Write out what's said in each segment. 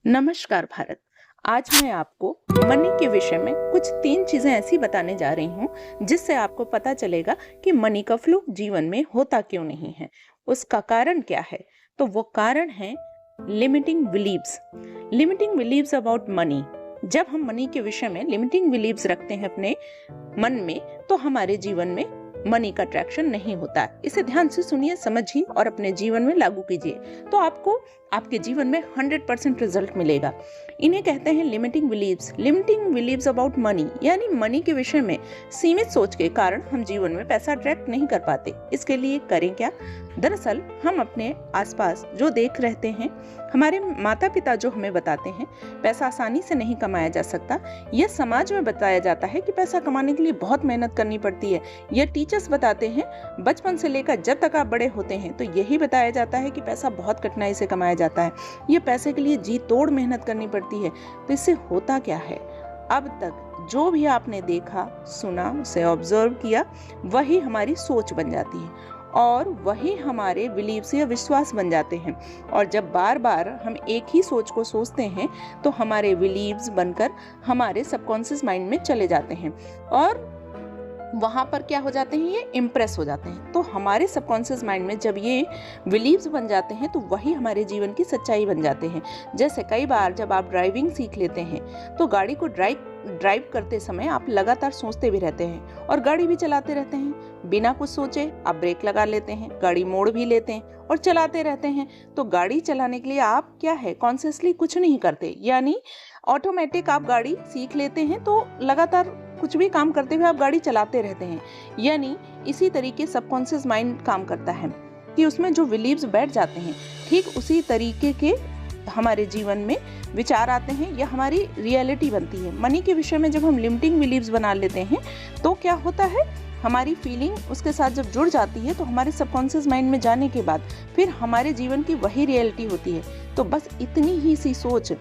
नमस्कार भारत। आज मैं आपको मनी के विषय में कुछ 3 चीजें ऐसी बताने जा रही हूँ जिससे आपको पता चलेगा कि मनी का फ्लो जीवन में होता क्यों नहीं है। उसका कारण क्या है? तो वो कारण है लिमिटिंग बिलीव्स अबाउट मनी। जब हम मनी के विषय में लिमिटिंग बिलीव्स रखते हैं अपने मन में, तो हमारे जीवन में मनी का अट्रैक्शन नहीं होता है। इसे ध्यान से सुनिए, समझिए और अपने जीवन में लागू कीजिए, तो आपको आपके जीवन में 100% रिजल्ट मिलेगा। इन्हें कहते हैं लिमिटिंग बिलीव्स अबाउट मनी, यानी मनी के विषय में सीमित सोच के कारण हम जीवन में पैसा अट्रैक्ट नहीं कर पाते। इसके लिए करें क्या? दरअसल हम अपने आसपास जो देख रहते हैं, हमारे माता पिता जो हमें बताते हैं पैसा आसानी से नहीं कमाया जा सकता, यह समाज में बताया जाता है कि पैसा कमाने के लिए बहुत मेहनत करनी पड़ती है, यह टीचर्स बताते हैं, बचपन से लेकर जब तक आप बड़े होते हैं तो यही बताया जाता है कि पैसा बहुत कठिनाई से कमाया जाता है, ये पैसे के लिए जी तोड़ मेहनत करनी पड़ती है। तो इससे होता क्या है? अब तक जो भी आपने देखा, सुना, उसे ऑब्जर्व किया, वही हमारी सोच बन जाती है और वही हमारे बिलीव्स या विश्वास बन जाते हैं। और जब बार बार हम एक ही सोच को सोचते हैं तो हमारे बिलीव्स बनकर हमारे सबकॉन्शियस माइंड में चले जाते हैं और वहां पर क्या हो जाते हैं, ये इम्प्रेस हो जाते हैं। तो हमारे सबकॉन्शियस माइंड में जब ये बिलीव्स बन जाते हैं तो वही हमारे जीवन की सच्चाई बन जाते हैं। जैसे कई बार जब आप ड्राइविंग सीख लेते हैं तो गाड़ी को ड्राइव करते समय आप लगातार सोचते भी रहते हैं और गाड़ी भी चलाते रहते हैं। बिना कुछ सोचे आप ब्रेक लगा लेते हैं, गाड़ी मोड़ भी लेते हैं और चलाते रहते हैं। तो गाड़ी चलाने के लिए आप क्या है, कॉन्शियसली कुछ नहीं करते, यानी ऑटोमेटिक आप गाड़ी सीख लेते हैं तो लगातार कुछ भी काम करते हुए आप गाड़ी चलाते रहते हैं। यानी इसी तरीके सबकॉन्शियस माइंड काम करता है कि उसमें जो बिलीव्स बैठ जाते हैं, ठीक उसी तरीके के हमारे जीवन में विचार आते हैं या हमारी रियलिटी बनती है। मनी के विषय में जब हम लिमिटिंग बिलीव्स बना लेते हैं तो क्या होता है, हमारी फीलिंग उसके साथ जब जुड़ जाती है तो हमारे सबकॉन्शियस माइंड में जाने के बाद फिर हमारे जीवन की वही रियलिटी होती है। तो बस इतनी ही सी सोच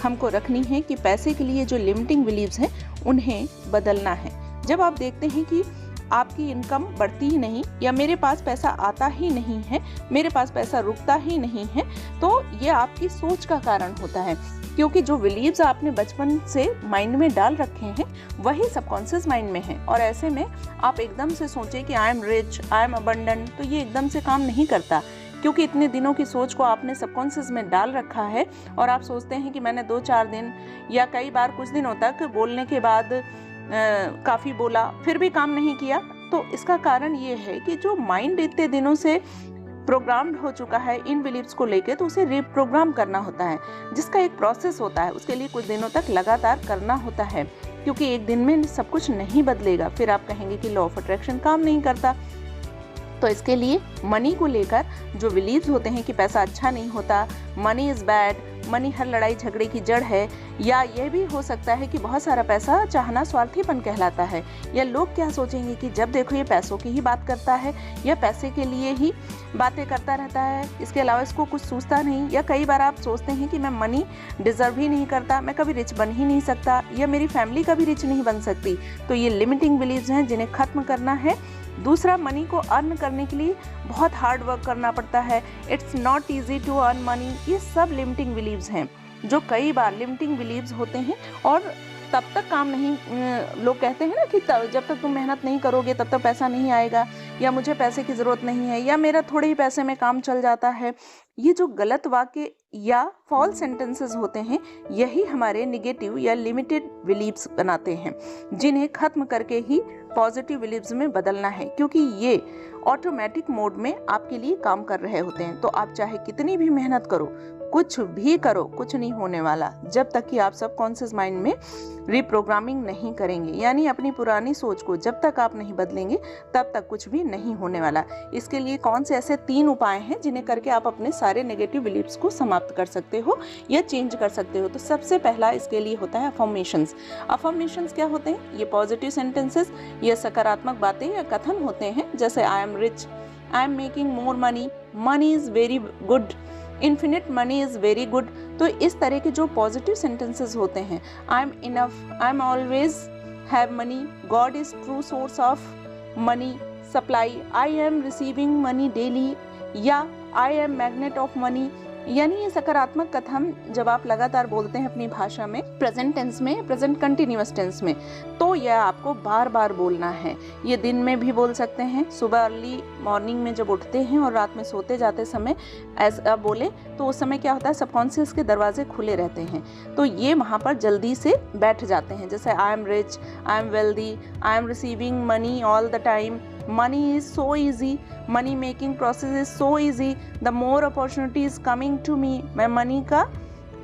हमको रखनी है कि पैसे के लिए जो लिमिटिंग बिलीव्स हैं उन्हें बदलना है। जब आप देखते हैं कि आपकी इनकम बढ़ती ही नहीं या मेरे पास पैसा आता ही नहीं है, मेरे पास पैसा रुकता ही नहीं है, तो ये आपकी सोच का कारण होता है, क्योंकि जो बिलीव्स आपने बचपन से माइंड में डाल रखे हैं वही सबकॉन्शियस माइंड में है। और ऐसे में आप एकदम से सोचें कि आई am rich, I M abundant, तो ये एकदम से काम नहीं करता, क्योंकि इतने दिनों की सोच को आपने सबकॉन्शियस में डाल रखा है और आप सोचते हैं कि मैंने 2-4 दिन या कई बार कुछ दिनों तक बोलने के बाद काफ़ी बोला फिर भी काम नहीं किया। तो इसका कारण ये है कि जो माइंड इतने दिनों से प्रोग्राम्ड हो चुका है इन बिलीव्स को लेके, तो उसे रिप्रोग्राम करना होता है, जिसका एक प्रोसेस होता है। उसके लिए कुछ दिनों तक लगातार करना होता है, क्योंकि एक दिन में सब कुछ नहीं बदलेगा। फिर आप कहेंगे कि लॉ ऑफ अट्रैक्शन काम नहीं करता। तो इसके लिए मनी को लेकर जो बिलीव्स होते हैं कि पैसा अच्छा नहीं होता, मनी इज़ बैड, मनी हर लड़ाई झगड़े की जड़ है, या यह भी हो सकता है कि बहुत सारा पैसा चाहना स्वार्थीपन कहलाता है, या लोग क्या सोचेंगे कि जब देखो ये पैसों की ही बात करता है या पैसे के लिए ही बातें करता रहता है, इसके अलावा इसको कुछ सोचता नहीं। या कई बार आप सोचते हैं कि मैं मनी डिजर्व ही नहीं करता, मैं कभी रिच बन ही नहीं सकता, या मेरी फैमिली कभी रिच नहीं बन सकती। तो ये लिमिटिंग बिलीव्स हैं जिन्हें खत्म करना है। दूसरा, मनी को अर्न करने के लिए बहुत हार्ड वर्क करना पड़ता है, it's not easy to earn money, ये सब लिमिटिंग बिलीव्स हैं जो कई बार लिमिटिंग बिलीव्स होते हैं। और तब तक काम नहीं, लोग कहते हैं ना कि जब तक तुम मेहनत नहीं करोगे तब तक पैसा नहीं आएगा, या मुझे पैसे की ज़रूरत नहीं है, या मेरा थोड़े ही पैसे में काम चल जाता है। ये जो गलत वाक्य या फॉल्स सेंटेंसेस होते हैं, यही हमारे निगेटिव या लिमिटेड बिलीव्स बनाते हैं, जिन्हें खत्म करके ही पॉजिटिव बिलीव्स में बदलना है, क्योंकि ये ऑटोमेटिक मोड में आपके लिए काम कर रहे होते हैं। तो आप चाहे कितनी भी मेहनत करो, कुछ भी करो, कुछ नहीं होने वाला जब तक कि आप सबकॉन्शियस माइंड में रिप्रोग्रामिंग नहीं करेंगे। यानी अपनी पुरानी सोच को जब तक आप नहीं बदलेंगे तब तक कुछ भी नहीं होने वाला। इसके लिए कौन से ऐसे 3 उपाय हैं जिन्हें करके आप अपने सारे नेगेटिव बिलीव्स को समाप्त कर सकते हो या चेंज कर सकते हो? तो सबसे पहला इसके लिए होता है अफर्मेशंस। अफर्मेशंस क्या होते हैं? ये पॉजिटिव सेंटेंसेस, ये सकारात्मक बातें या कथन होते हैं, जैसे I am rich, I am making more money, money is very good, infinite money is very good. तो इस तरह के जो पॉजिटिव सेंटेंसेस होते हैं, I am enough, I am always have money, God is true source of money supply, I am receiving money daily, या I am magnet of money, यानी ये सकारात्मक कथन जब आप लगातार बोलते हैं अपनी भाषा में, प्रेजेंट टेंस में, प्रेजेंट कंटिन्यूअस टेंस में, तो यह आपको बार बार बोलना है। ये दिन में भी बोल सकते हैं, सुबह अर्ली मॉर्निंग में जब उठते हैं और रात में सोते जाते समय ऐसा बोले तो उस समय क्या होता है, सबकॉन्शियस के दरवाजे खुले रहते हैं, तो ये वहाँ पर जल्दी से बैठ जाते हैं। जैसे I am rich, I M wealthy, I am receiving money all the time, money is so easy, money making process is so easy, the more opportunity is coming to me, मैं मनी का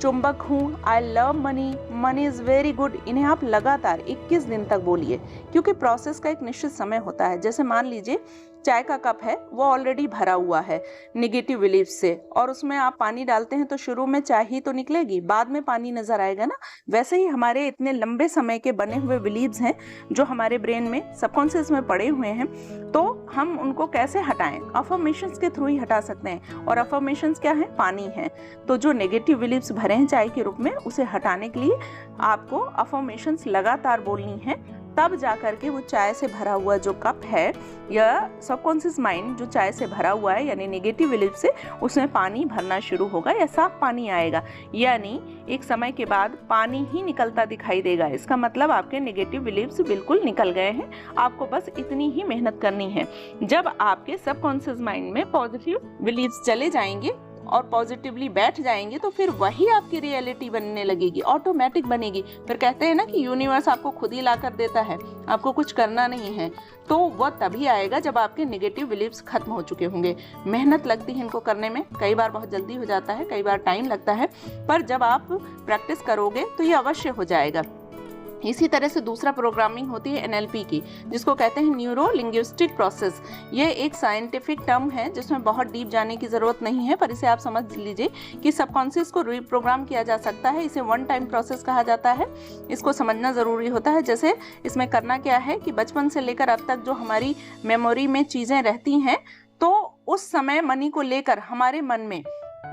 चुंबक हूँ, I love money, money is very good. इन्हें आप लगातार 21 दिन तक बोलिए, क्योंकि प्रोसेस का एक निश्चित समय होता है। जैसे मान लीजिए चाय का कप है, वो ऑलरेडी भरा हुआ है नेगेटिव बिलीफ से, और उसमें आप पानी डालते हैं तो शुरू में चाय ही तो निकलेगी, बाद में पानी नजर आएगा ना। वैसे ही हमारे इतने लंबे समय के बने हुए बिलीव्स हैं जो हमारे ब्रेन में, सबकॉन्शियस में पड़े हुए हैं, तो हम उनको कैसे हटाएं? अफर्मेशंस के थ्रू ही हटा सकते हैं। और अफर्मेशंस क्या है? पानी है। तो जो नेगेटिव बिलीव्स भरे हैं चाय के रूप में, उसे हटाने के लिए आपको अफर्मेशंस लगातार बोलनी है, तब जाकर के वो चाय से भरा हुआ जो कप है या सबकॉन्शियस माइंड जो चाय से भरा हुआ है यानी नेगेटिव बिलीफ से, उसमें पानी भरना शुरू होगा या साफ पानी आएगा, यानी एक समय के बाद पानी ही निकलता दिखाई देगा। इसका मतलब आपके नेगेटिव बिलीफ्स बिल्कुल निकल गए हैं। आपको बस इतनी ही मेहनत करनी है। जब आपके सबकॉन्शियस माइंड में पॉजिटिव बिलीफ्स चले जाएंगे और पॉजिटिवली बैठ जाएंगे, तो फिर वही आपकी रियलिटी बनने लगेगी, ऑटोमेटिक बनेगी। फिर कहते हैं ना कि यूनिवर्स आपको खुद ही ला कर देता है, आपको कुछ करना नहीं है। तो वह तभी आएगा जब आपके नेगेटिव बिलीव्स खत्म हो चुके होंगे। मेहनत लगती है इनको करने में, कई बार बहुत जल्दी हो जाता है, कई बार टाइम लगता है, पर जब आप प्रैक्टिस करोगे तो ये अवश्य हो जाएगा। इसी तरह से दूसरा प्रोग्रामिंग होती है NLP की, जिसको कहते हैं न्यूरो लिंग्विस्टिक प्रोसेस। ये एक साइंटिफिक टर्म है जिसमें बहुत डीप जाने की ज़रूरत नहीं है, पर इसे आप समझ लीजिए कि सबकॉन्शियस को रीप्रोग्राम किया जा सकता है। इसे वन टाइम प्रोसेस कहा जाता है। इसको समझना ज़रूरी होता है। जैसे इसमें करना क्या है कि बचपन से लेकर अब तक जो हमारी मेमोरी में चीज़ें रहती हैं, तो उस समय मनी को लेकर हमारे मन में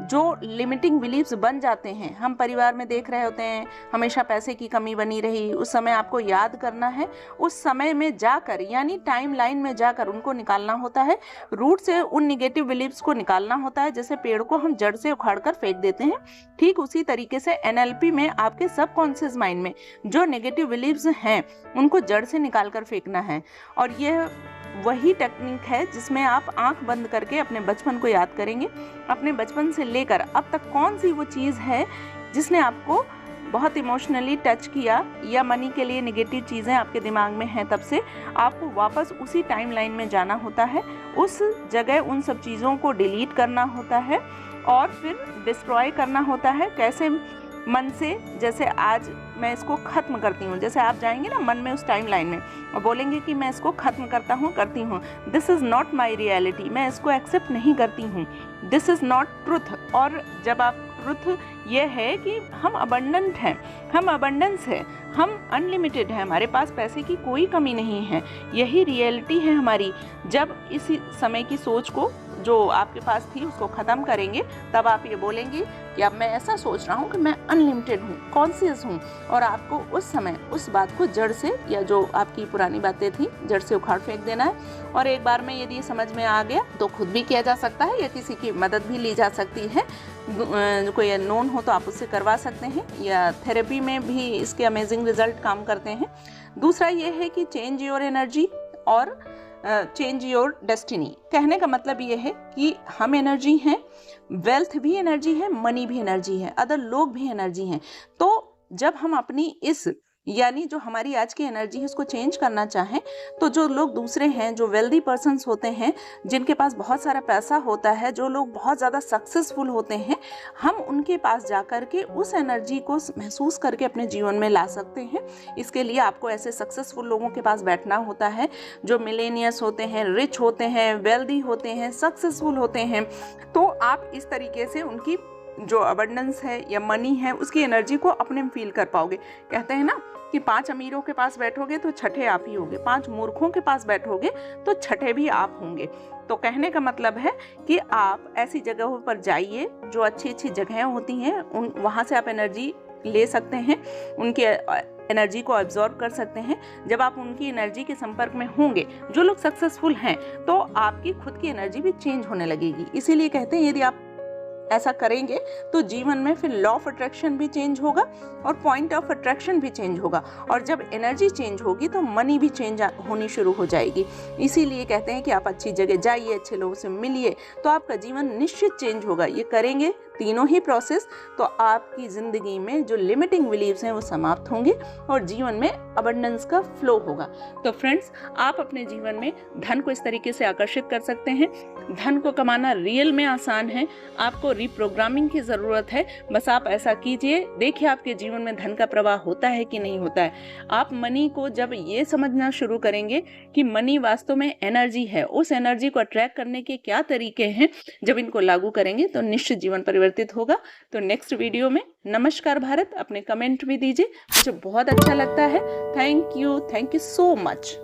जो लिमिटिंग बिलीव्स बन जाते हैं, हम परिवार में देख रहे होते हैं हमेशा पैसे की कमी बनी रही, उस समय आपको याद करना है, उस समय में जाकर यानी टाइम लाइन में जाकर उनको निकालना होता है। रूट से उन निगेटिव बिलीव्स को निकालना होता है। जैसे पेड़ को हम जड़ से उखाड़ कर फेंक देते हैं, ठीक उसी तरीके से NLP में आपके सबकॉन्शियस माइंड में जो नेगेटिव बिलीव्स हैं उनको जड़ से निकाल कर फेंकना है। और यह वही टेक्निक है जिसमें आप आंख बंद करके अपने बचपन को याद करेंगे। अपने बचपन से लेकर अब तक कौन सी वो चीज़ है जिसने आपको बहुत इमोशनली टच किया, या मनी के लिए नेगेटिव चीज़ें आपके दिमाग में हैं, तब से आपको वापस उसी टाइमलाइन में जाना होता है। उस जगह उन सब चीज़ों को डिलीट करना होता है और फिर डिस्ट्रॉय करना होता है। कैसे? मन से। जैसे आज मैं इसको ख़त्म करती हूँ, जैसे आप जाएंगे ना मन में उस टाइम लाइन में और बोलेंगे कि मैं इसको ख़त्म करती हूँ, this is not my reality, मैं इसको एक्सेप्ट नहीं करती हूँ, दिस इज़ नॉट ट्रुथ। और जब आप ट्रुथ ये है कि हम अबंडेंट हैं, हम अबंडेंस है, हम अनलिमिटेड हैं, हमारे पास पैसे की कोई कमी नहीं है, यही रियलिटी है हमारी। जब इस समय की सोच को जो आपके पास थी उसको ख़त्म करेंगे, तब आप ये बोलेंगे कि अब मैं ऐसा सोच रहा हूँ कि मैं अनलिमिटेड हूँ, कॉन्शियस हूँ। और आपको उस समय उस बात को जड़ से, या जो आपकी पुरानी बातें थी, जड़ से उखाड़ फेंक देना है। और एक बार में यदि समझ में आ गया तो खुद भी किया जा सकता है या किसी की मदद भी ली जा सकती है। कोई नोन हो तो आप उससे करवा सकते हैं, या थेरेपी में भी इसके अमेजिंग रिजल्ट काम करते हैं। दूसरा ये है कि चेंज योर एनर्जी और चेंज योर डेस्टिनी। कहने का मतलब ये है कि हम एनर्जी हैं, वेल्थ भी एनर्जी है, मनी भी एनर्जी है, अदर लोग भी एनर्जी हैं। तो जब हम अपनी इस यानी जो हमारी आज की एनर्जी है उसको चेंज करना चाहें, तो जो लोग दूसरे हैं, जो वेल्दी पर्सन्स होते हैं, जिनके पास बहुत सारा पैसा होता है, जो लोग बहुत ज़्यादा सक्सेसफुल होते हैं, हम उनके पास जाकर के उस एनर्जी को महसूस करके अपने जीवन में ला सकते हैं। इसके लिए आपको ऐसे सक्सेसफुल लोगों के पास बैठना होता है जो मिलेनियर्स होते हैं, रिच होते हैं, वेल्दी होते हैं, सक्सेसफुल होते हैं। तो आप इस तरीके से उनकी जो अबंडेंस है या मनी है उसकी एनर्जी को अपने में फील कर पाओगे। कहते हैं ना कि 5 अमीरों के पास बैठोगे तो छठे आप ही होंगे, 5 मूर्खों के पास बैठोगे तो छठे भी आप होंगे। तो कहने का मतलब है कि आप ऐसी जगहों पर जाइए जो अच्छी अच्छी जगहें होती हैं, वहाँ से आप एनर्जी ले सकते हैं, उनके एनर्जी को एब्जॉर्ब कर सकते हैं। जब आप उनकी एनर्जी के संपर्क में होंगे, जो लोग सक्सेसफुल हैं, तो आपकी खुद की एनर्जी भी चेंज होने लगेगी। इसीलिए कहते हैं यदि आप ऐसा करेंगे तो जीवन में फिर लॉ ऑफ अट्रैक्शन भी चेंज होगा और पॉइंट ऑफ अट्रैक्शन भी चेंज होगा, और जब एनर्जी चेंज होगी तो मनी भी चेंज होनी शुरू हो जाएगी। इसीलिए कहते हैं कि आप अच्छी जगह जाइए, अच्छे लोगों से मिलिए, तो आपका जीवन निश्चित चेंज होगा। ये करेंगे तीनों ही प्रोसेस तो आपकी ज़िंदगी में जो लिमिटिंग बिलीव्स हैं वो समाप्त होंगे और जीवन में अबंडेंस का फ्लो होगा। तो फ्रेंड्स, आप अपने जीवन में धन को इस तरीके से आकर्षित कर सकते हैं। धन को कमाना रियल में आसान है, आपको रिप्रोग्रामिंग की ज़रूरत है। बस आप ऐसा कीजिए, देखिए आपके जीवन में धन का प्रवाह होता है कि नहीं होता है। आप मनी को जब ये समझना शुरू करेंगे कि मनी वास्तव में एनर्जी है, उस एनर्जी को अट्रैक्ट करने के क्या तरीके हैं, जब इनको लागू करेंगे तो निश्चित जीवन परिवर्तित होगा। तो नेक्स्ट वीडियो में नमस्कार भारत अपने कमेंट भी दीजिए, मुझे बहुत अच्छा लगता है। Thank you so much.